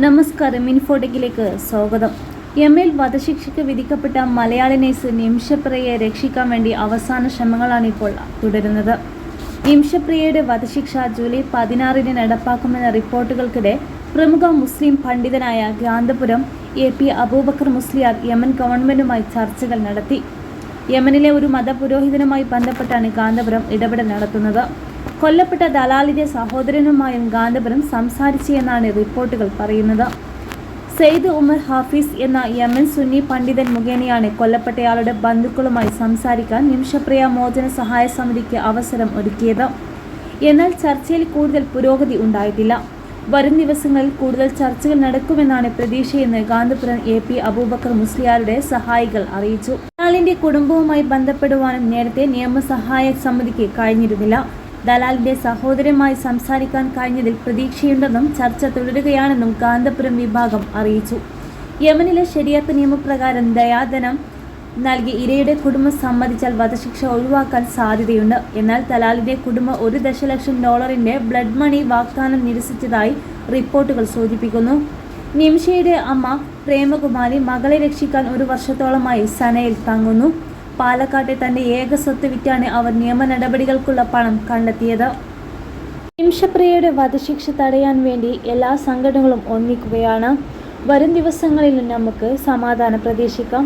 നമസ്കാരം. ഇൻഫോടെക്കിലേക്ക് സ്വാഗതം. യമനിൽ വധശിക്ഷയ്ക്ക് വിധിക്കപ്പെട്ട മലയാളി നേഴ്സ് നിമിഷപ്രിയയെ രക്ഷിക്കാൻ വേണ്ടി അവസാന ശ്രമങ്ങളാണിപ്പോൾ തുടരുന്നത്. നിമിഷപ്രിയയുടെ വധശിക്ഷ ജൂലൈ 16 നടപ്പാക്കുമെന്ന റിപ്പോർട്ടുകൾക്കിടെ പ്രമുഖ മുസ്ലിം പണ്ഡിതനായ ഗാന്തപുരം AP അബൂബക്കർ മുസ്ലിയാർ യമൻ ഗവൺമെന്റുമായി ചർച്ചകൾ നടത്തി. യമനിലെ ഒരു മതപുരോഹിതനുമായി ബന്ധപ്പെട്ടാണ് ഗാന്തപുരം ഇടപെടൽ നടത്തുന്നത്. കൊല്ലപ്പെട്ട ദലാലിന്റെ സഹോദരനുമായും ഗാന്തപുരം സംസാരിച്ചെന്നാണ് റിപ്പോർട്ടുകൾ പറയുന്നത്. സെയ്ദ് ഉമർ ഹാഫിസ് എന്ന യമൻ സുന്നി പണ്ഡിതൻ മുഖേനയാണ് കൊല്ലപ്പെട്ടയാളുടെ ബന്ധുക്കളുമായി സംസാരിക്കാൻ നിമിഷപ്രിയ മോചന സഹായ സമിതിക്ക് അവസരം ഒരുക്കിയത്. എന്നാൽ ചർച്ചയിൽ കൂടുതൽ പുരോഗതി ഉണ്ടായിട്ടില്ല. വരും ദിവസങ്ങളിൽ കൂടുതൽ ചർച്ചകൾ നടക്കുമെന്നാണ് പ്രതീക്ഷയെന്ന് ഗാന്തപുരം AP അബൂബക്കർ മുസ്ലിയാരുടെ സഹായികൾ അറിയിച്ചു. ദലാലിന്റെ കുടുംബവുമായി ബന്ധപ്പെടുവാനും നേരത്തെ നിയമസഹായ സമിതിക്ക് കഴിഞ്ഞിരുന്നില്ല. ദലാലിന്റെ സഹോദരനുമായി സംസാരിക്കാൻ കഴിഞ്ഞതിൽ പ്രതീക്ഷയുണ്ടെന്നും ചർച്ച തുടരുകയാണെന്നും ഗാന്തപുരം വിഭാഗം അറിയിച്ചു. യമനിലെ ശരിയത്ത് നിയമപ്രകാരം ദയാധനം നൽകി ഇരയുടെ കുടുംബം സമ്മതിച്ചാൽ വധശിക്ഷ ഒഴിവാക്കാൻ സാധ്യതയുണ്ട്. എന്നാൽ ദലാലിന്റെ കുടുംബം $1 ദശലക്ഷം ബ്ലഡ് മണി വാഗ്ദാനം നിരസിച്ചതായി റിപ്പോർട്ടുകൾ സൂചിപ്പിക്കുന്നു. നിമിഷയുടെ അമ്മ പ്രേമകുമാരി മകളെ രക്ഷിക്കാൻ 1 വർഷത്തോളമായി സനയിൽ തങ്ങുന്നു. പാലക്കാട്ടെ തന്റെ ഏക സ്വത്ത് വിറ്റാണ് അവർ നിയമ നടപടികൾക്കുള്ള പണം കണ്ടെത്തിയത്. നിമിഷപ്രിയയുടെ വധശിക്ഷ തടയാൻ വേണ്ടി എല്ലാ സംഘടനകളും ഒന്നിക്കുകയാണ്. വരും ദിവസങ്ങളിലും നമുക്ക് സമാധാനം പ്രതീക്ഷിക്കാം.